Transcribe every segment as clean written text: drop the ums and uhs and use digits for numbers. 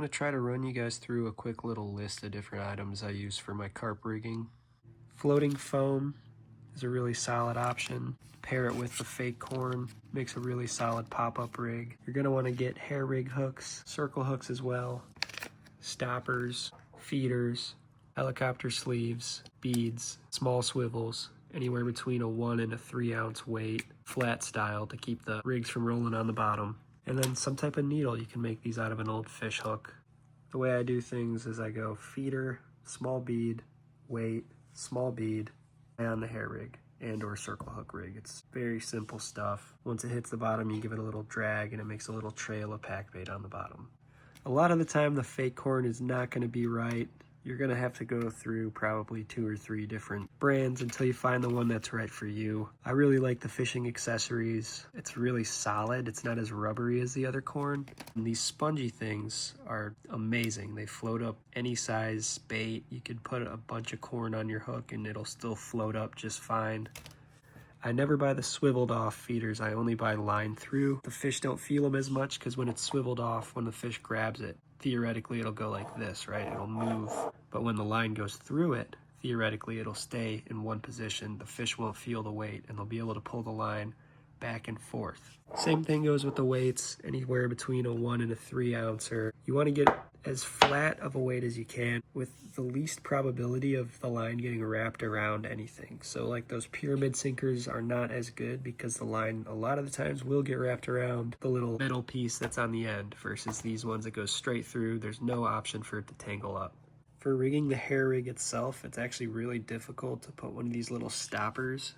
going to try to run you guys through a quick little list of different items I use for my carp rigging. Floating foam is a really solid option. Pair it with the fake corn, makes a really solid pop-up rig. You're going to want to get hair rig hooks, circle hooks as well, stoppers, feeders, helicopter sleeves, beads, small swivels, anywhere between a 1 and a 3 ounce weight, flat style to keep the rigs from rolling on the bottom. And then some type of needle. You can make these out of an old fish hook. The way I do things is I go feeder, small bead, weight, small bead, on the hair rig and or circle hook rig. It's very simple stuff. Once it hits the bottom, you give it a little drag and it makes a little trail of pack bait on the bottom. A lot of the time the fake corn is not going to be right. You're going to have to go through probably 2 or 3 different brands until you find the one that's right for you. I really like the fishing accessories. It's really solid. It's not as rubbery as the other corn. And these spongy things are amazing. They float up any size bait. You could put a bunch of corn on your hook and it'll still float up just fine. I never buy the swiveled off feeders. I only buy line through. The fish don't feel them as much because when it's swiveled off, when the fish grabs it, theoretically it'll go like this, right? It'll move. But when the line goes through it, theoretically it'll stay in one position. The fish won't feel the weight and they'll be able to pull the line back and forth. Same thing goes with the weights, anywhere between a 1 and a 3 ouncer. You want to get as flat of a weight as you can with the least probability of the line getting wrapped around anything. So like those pyramid sinkers are not as good because the line a lot of the times will get wrapped around the little metal piece that's on the end versus these ones that go straight through. There's no option for it to tangle up. For rigging the hair rig itself, it's actually really difficult to put one of these little stoppers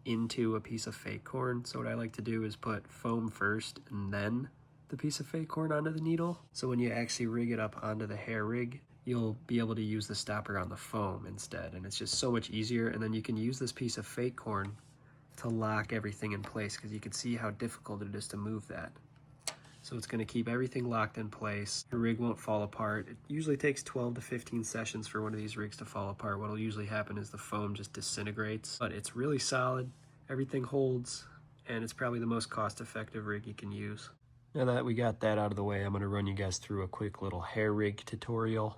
into a piece of fake corn. So what I like to do is put foam first and then the piece of fake corn onto the needle. So when you actually rig it up onto the hair rig, you'll be able to use the stopper on the foam instead. And it's just so much easier. And then you can use this piece of fake corn to lock everything in place because you can see how difficult it is to move that. So it's going to keep everything locked in place. Your rig won't fall apart. It usually takes 12 to 15 sessions for one of these rigs to fall apart. What'll usually happen is the foam just disintegrates, but it's really solid. Everything holds, and it's probably the most cost-effective rig you can use. Now that we got that out of the way, I'm going to run you guys through a quick little hair rig tutorial.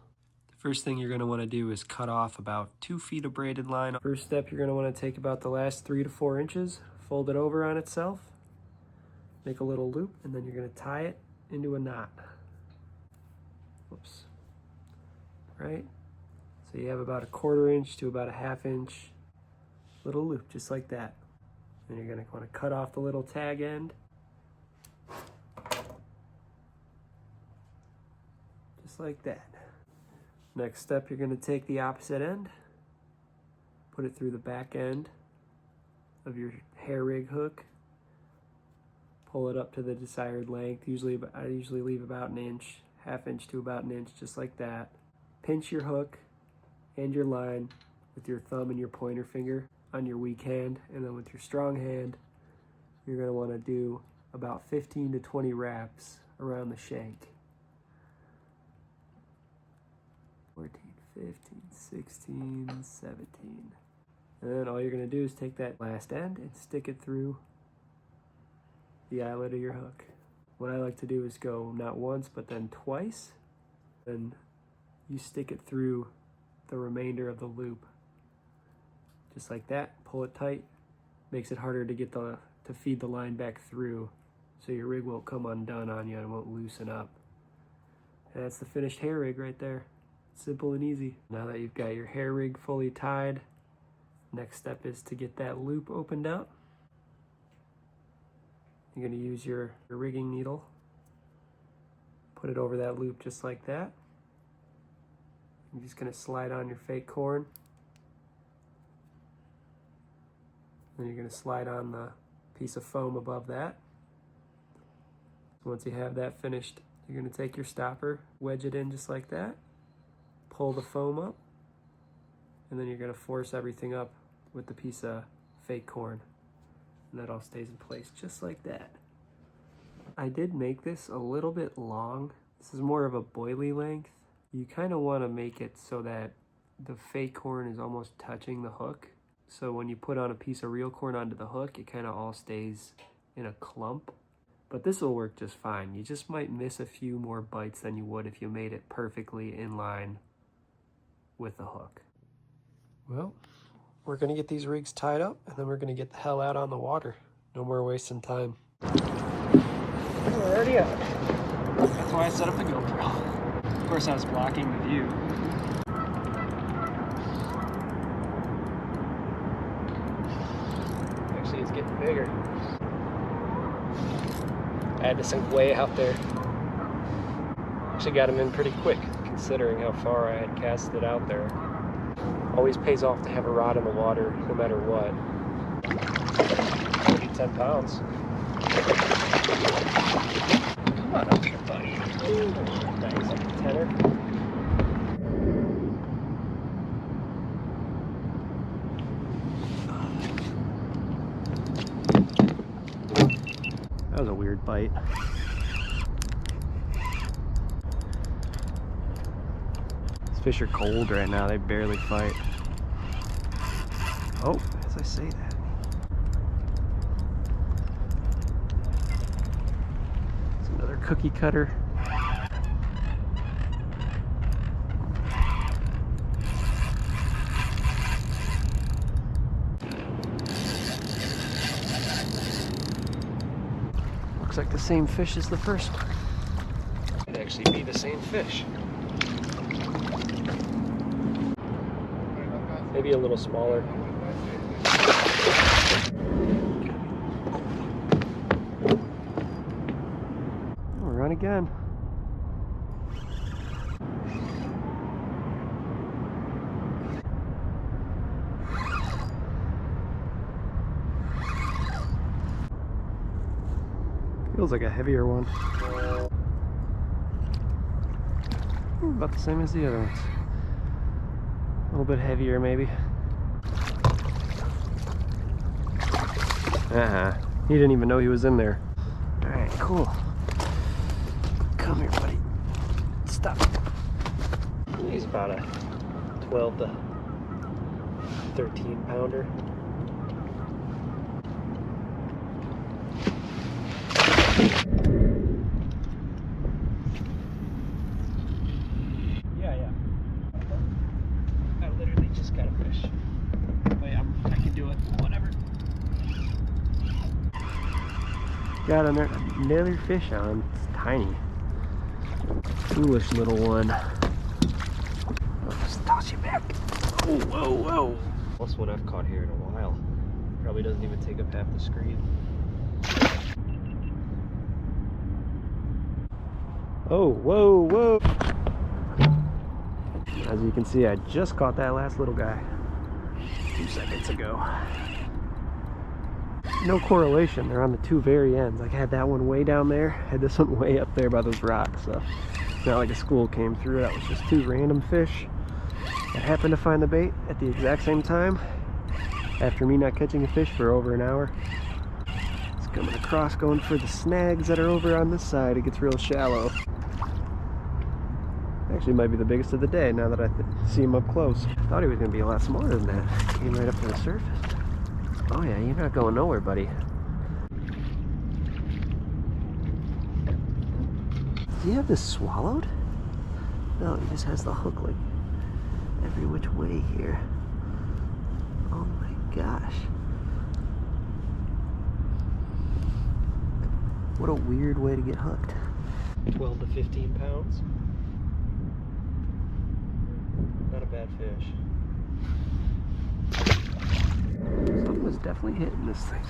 The first thing you're going to want to do is cut off about 2 feet of braided line. First step, you're going to want to take about the last 3 to 4 inches, fold it over on itself, make a little loop, and then you're going to tie it into a knot. Whoops. Right? So you have about a 1/4 inch to about a 1/2 inch little loop, just like that. And you're going to want to cut off the little tag end. Just like that. Next step, you're going to take the opposite end, put it through the back end of your hair rig hook, pull it up to the desired length. I usually leave about 1 inch, 1/2 inch to about 1 inch, just like that. Pinch your hook and your line with your thumb and your pointer finger on your weak hand, and then with your strong hand, you're going to want to do about 15 to 20 wraps around the shank. 14, 15, 16, 17. And then all you're going to do is take that last end and stick it through the eyelet of your hook. What I like to do is go not once, but then twice. Then you stick it through the remainder of the loop. Just like that, pull it tight. Makes it harder to get to feed the line back through, so your rig won't come undone on you and won't loosen up. And that's the finished hair rig right there. Simple and easy. Now that you've got your hair rig fully tied, next step is to get that loop opened up. You're going to use your rigging needle, put it over that loop just like that. You're just going to slide on your fake corn. Then you're going to slide on the piece of foam above that. So once you have that finished, you're going to take your stopper, wedge it in just like that, pull the foam up, and then you're going to force everything up with the piece of fake corn. And that all stays in place just like that. I did make this a little bit long. This is more of a boilie length. You kind of want to make it so that the fake corn is almost touching the hook. So when you put on a piece of real corn onto the hook, it kind of all stays in a clump. But this will work just fine. You just might miss a few more bites than you would if you made it perfectly in line with the hook. Well, we're gonna get these rigs tied up and then we're gonna get the hell out on the water. No more wasting time. We're already out. That's why I set up the GoPro. Of course I was blocking the view. Actually, it's getting bigger. I had to sink way out there. Actually got him in pretty quick, considering how far I had cast it out there. Always pays off to have a rod in the water, no matter what. Maybe 10 pounds. Come on up here, buddy. Nice, like a tenner. That was a weird bite. These fish are cold right now, they barely fight. Oh, as I say that. It's another cookie cutter. Looks like the same fish as the first one. It'd actually be the same fish. Maybe a little smaller. We'll run again. Feels like a heavier one. About the same as the other ones. A little bit heavier, maybe. He didn't even know he was in there. Alright, cool. Come here, buddy. Stop. He's about a 12 to 13 pounder. Yeah. I literally just got a fish. But yeah, I can do it. Whatever. Got another fish on. It's tiny. Foolish little one. I'll just toss you back. Oh, whoa. Most one I've caught here in a while. Probably doesn't even take up half the screen. Oh, whoa. As you can see, I just caught that last little guy 2 seconds ago. No correlation, they're on the two very ends. Like I had that one way down there, had this one way up there by those rocks. So it's not like a school came through. That was just two random fish that happened to find the bait at the exact same time after me not catching a fish for over an hour. It's coming across, going for the snags that are over on this side. It gets real shallow. Actually might be the biggest of the day now that I see him up close. Thought he was going to be a lot smaller than that. Came right up to the surface. Oh yeah, you're not going nowhere, buddy. Does he have this swallowed? No, he just has the hook like every which way here. Oh my gosh. What a weird way to get hooked. 12 to 15 pounds. Not a bad fish. Something was definitely hitting this thing.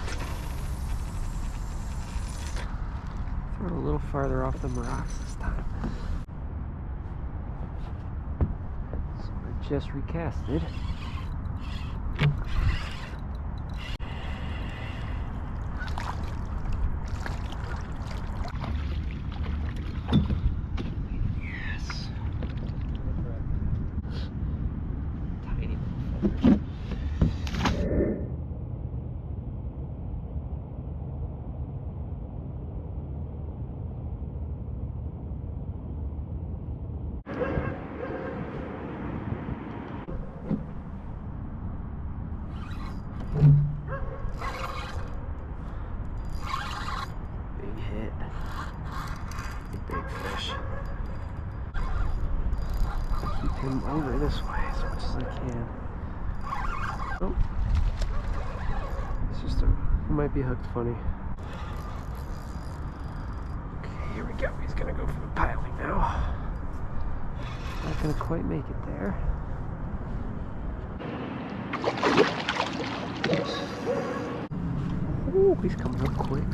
Throw it a little farther off the rocks this time. So I just recasted. keep him over this way as much as I can. Oh. It's just he might be hooked funny. Okay, here we go. He's gonna go for the piling now. Not gonna quite make it there. Ooh, he's coming up quick.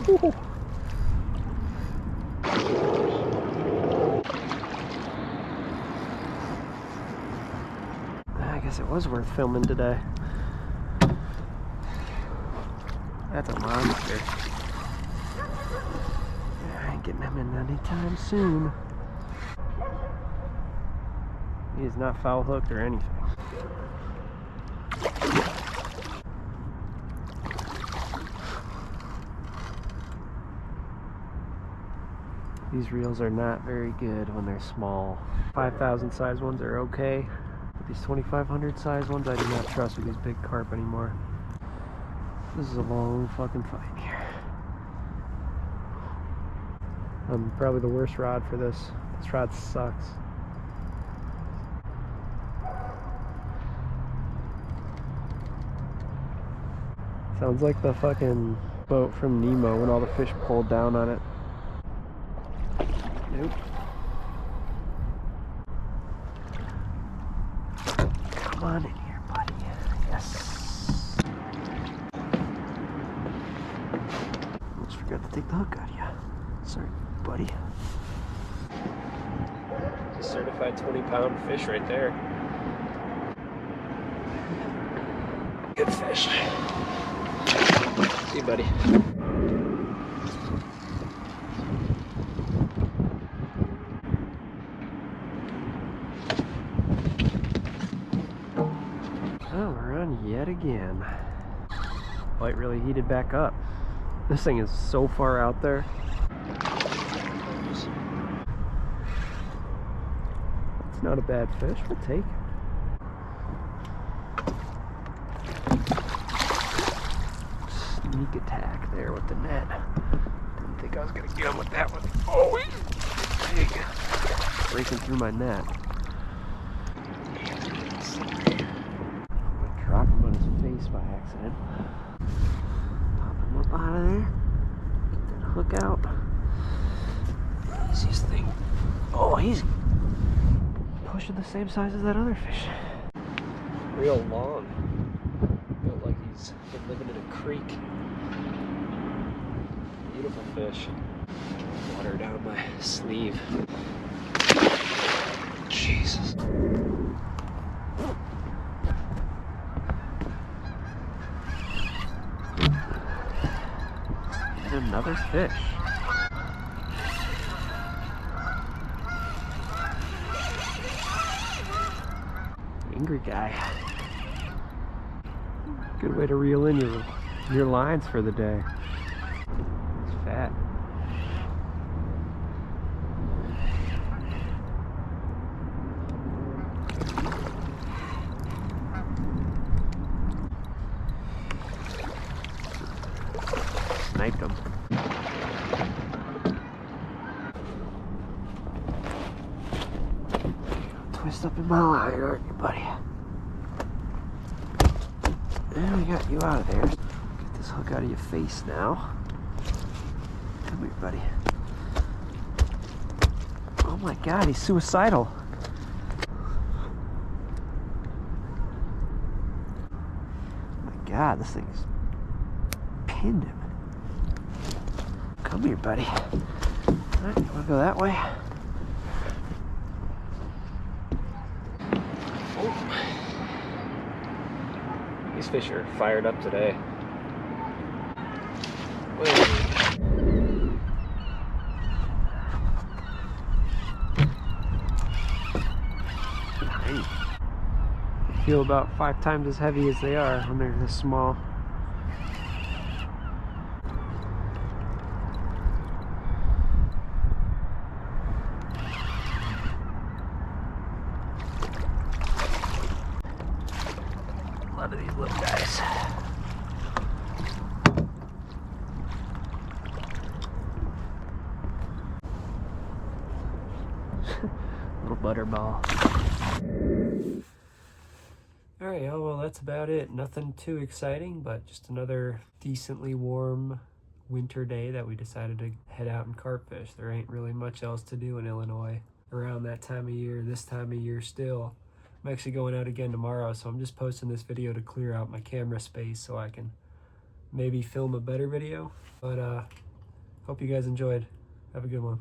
Ooh. I guess it was worth filming today. That's a monster. I ain't getting him in anytime soon. He is not foul hooked or anything. These reels are not very good when they're small. 5,000 size ones are okay. But these 2,500 size ones I do not trust with these big carp anymore. This is a long fucking fight here. Probably the worst rod for this. This rod sucks. Sounds like the fucking boat from Nemo when all the fish pulled down on it. Nope. Come on in here, buddy. Yes. Almost forgot to take the hook out of you. Sorry, buddy. It's a certified 20-pound fish right there. Good fish. See you, buddy. Oh, we're on yet again. Light really heated back up. This thing is so far out there. It's not a bad fish. We'll take it. Sneak attack there with the net. Didn't think I was gonna get him with that one. Oh, he's big. Breaking through my net. I dropped him on his face by accident. Pop him up out of there. Get that hook out. Easiest thing. Oh, he's pushing the same size as that other fish. Real long. Feel like he's been living in a creek. Beautiful fish. Water down my sleeve. Jesus. And another fish. Angry guy. Good way to reel in your lines for the day. It's fat. Sniped him. Twist up in my line, aren't you, buddy? And we got you out of there. Get this hook out of your face now. Come here, buddy. Oh my God, he's suicidal. Oh my God, this thing's pinned him. Come here, buddy. All right, you wanna go that way? These fish are fired up today. Whoa. Tiny. Feel about 5 times as heavy as they are when they're this small. A lot of these little guys. Little butterball. Alright, y'all, well, that's about it. Nothing too exciting, but just another decently warm winter day that we decided to head out and carp fish. There ain't really much else to do in Illinois around that time of year, this time of year still. I'm actually going out again tomorrow, so I'm just posting this video to clear out my camera space so I can maybe film a better video. But hope you guys enjoyed. Have a good one.